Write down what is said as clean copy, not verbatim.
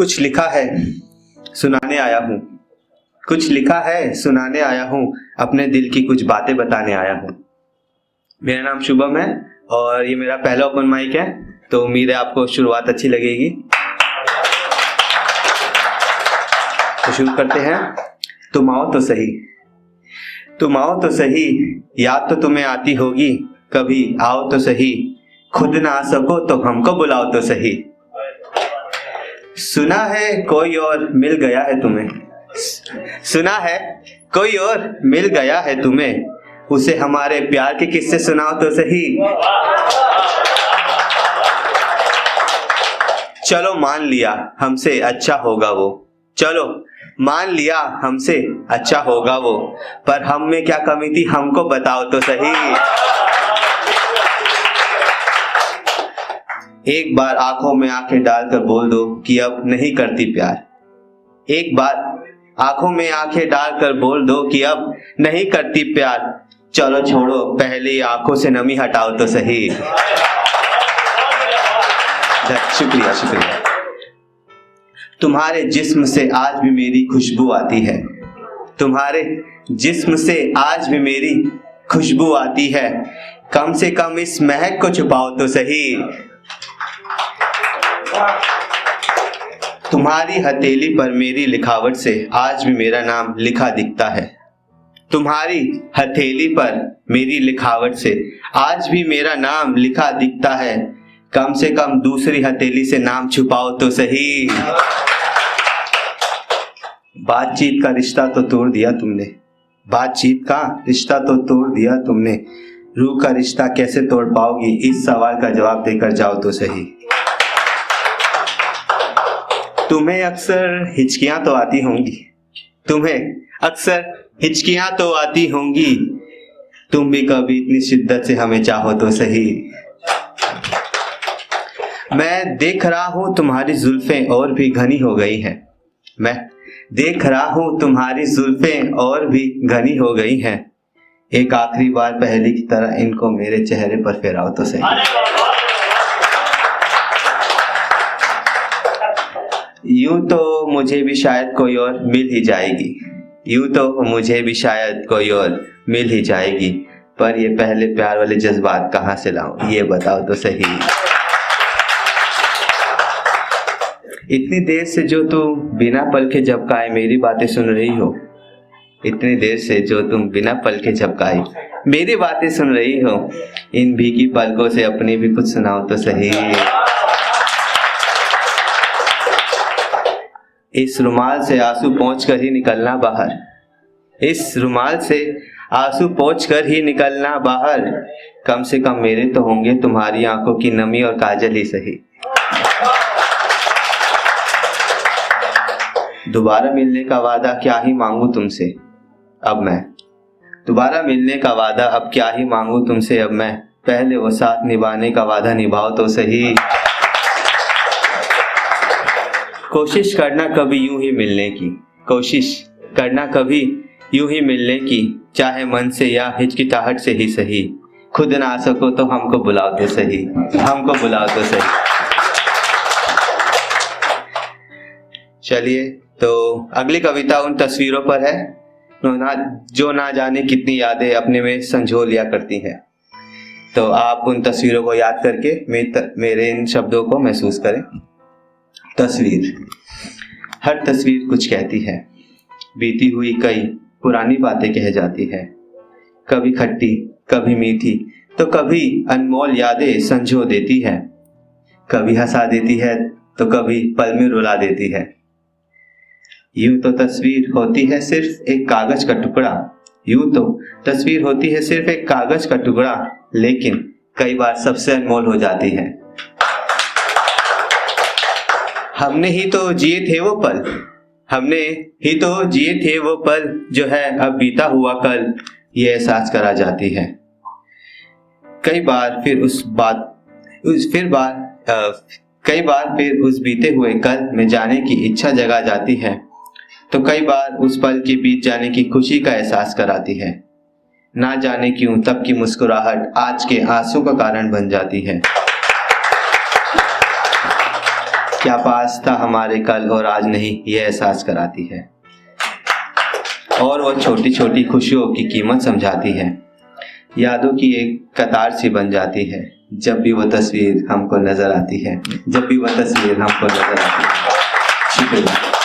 कुछ लिखा है सुनाने आया हूँ, कुछ लिखा है सुनाने आया हूँ, अपने दिल की कुछ बातें बताने आया हूँ। मेरा नाम शुभम है और ये मेरा पहला ओपन माइक है, तो उम्मीद है आपको शुरुआत अच्छी लगेगी। तो शुरू करते हैं। तुम आओ तो सही, तुम आओ तो सही, याद तो तुम्हें आती होगी, कभी आओ तो सही, खुद ना आ सको तो हमको बुलाओ तो सही। सुना है कोई और मिल गया है तुम्हें, सुना है कोई और मिल गया है तुम्हें, उसे हमारे प्यार के किस्से सुनाओ तो सही। चलो मान लिया हमसे अच्छा होगा वो, चलो मान लिया हमसे अच्छा होगा वो, पर हम में क्या कमी थी हमको बताओ तो सही। एक बार आंखों में आंखें डालकर बोल दो कि अब नहीं करती प्यार, एक बार आंखों में आंखें डालकर बोल दो कि अब नहीं करती प्यार। चलो छोड़ो पहले आंखों से नमी हटाओ तो सही। शुक्रिया शुक्रिया। तुम्हारे जिस्म से आज भी मेरी खुशबू आती है, तुम्हारे जिस्म से आज भी मेरी खुशबू आती है, कम से कम इस महक को छुपाओ तो सही। तुम्हारी हथेली पर मेरी लिखावट से आज भी मेरा नाम लिखा दिखता है, तुम्हारी हथेली पर मेरी लिखावट से आज भी मेरा नाम लिखा दिखता है, कम से कम दूसरी हथेली से नाम छुपाओ तो सही। बातचीत का रिश्ता तो तोड़ दिया तुमने, बातचीत का रिश्ता तो तोड़ दिया तुमने, रूह का रिश्ता कैसे तोड़ पाओगी, इस सवाल का जवाब देकर जाओ तो सही। तुम्हें अक्सर हिचकियां तो आती होंगी, तुम्हें अक्सर हिचकियां तो आती होंगी, तुम भी कभी इतनी शिद्दत से हमें चाहो तो सही। मैं देख रहा हूं तुम्हारी जुल्फें और भी घनी हो गई हैं, मैं देख रहा हूं तुम्हारी जुल्फें और भी घनी हो गई हैं, एक आखिरी बार पहले की तरह इनको मेरे चेहरे पर फेराओ तो सही। यूं तो मुझे भी शायद कोई और मिल ही जाएगी, यूं तो मुझे भी शायद कोई और मिल ही जाएगी, पर ये पहले प्यार वाले जज्बात कहाँ से लाऊं ये बताओ तो सही। इतनी देर से जो तुम बिना पलके झपकाए मेरी बातें सुन रही हो, इतनी देर से जो तुम बिना पलके झपकाए मेरी बातें सुन रही हो, इन भीगी पलकों से अपनी भी कुछ सुनाओ तो सही। इस रुमाल से आंसू पोंछ कर ही निकलना बाहर, इस रुमाल से आंसू पोंछ कर ही निकलना बाहर, कम से कम मेरे तो होंगे तुम्हारी आंखों की नमी और काजल ही सही। दोबारा मिलने का वादा क्या ही मांगू तुमसे अब मैं, दोबारा मिलने का वादा अब क्या ही मांगू तुमसे अब मैं, पहले वो साथ निभाने का वादा निभाओ तो सही। कोशिश करना कभी यूं ही मिलने की, कोशिश करना कभी यूं ही मिलने की, चाहे मन से या हिचकिचाहट से ही सही, खुद ना आ सको तो हमको बुलाओ तो सही, हमको बुलाओ तो सही। चलिए तो अगली कविता उन तस्वीरों पर है जो ना जाने कितनी यादें अपने में संजो लिया करती हैं। तो आप उन तस्वीरों को याद करके मेरे इन शब्दों को महसूस करें। तस्वीर, हर तस्वीर कुछ कहती है, बीती हुई कई पुरानी बातें कह जाती है, कभी खट्टी कभी मीठी तो कभी अनमोल यादें संजो देती है, कभी हंसा देती है तो कभी पल में रुला देती है। यूं तो तस्वीर होती है सिर्फ एक कागज का टुकड़ा, यूं तो तस्वीर होती है सिर्फ एक कागज का टुकड़ा, लेकिन कई बार सबसे अनमोल हो जाती है। हमने ही तो जिए थे वो पल, हमने ही तो जिए थे वो पल, जो है अब बीता हुआ कल ये एहसास करा जाती है। कई बार फिर उस बीते हुए कल में जाने की इच्छा जगा जाती है, तो कई बार उस पल के बीत जाने की खुशी का एहसास कराती है। ना जाने क्यों तब की मुस्कुराहट आज के आंसू का कारण बन जाती है। क्या पास था हमारे कल और आज नहीं, ये एहसास कराती है। और वो छोटी छोटी खुशियों की कीमत समझाती है। यादों की एक कतार सी बन जाती है जब भी वो तस्वीर हमको नजर आती है, जब भी वो तस्वीर हमको नजर आती है। शुक्रिया।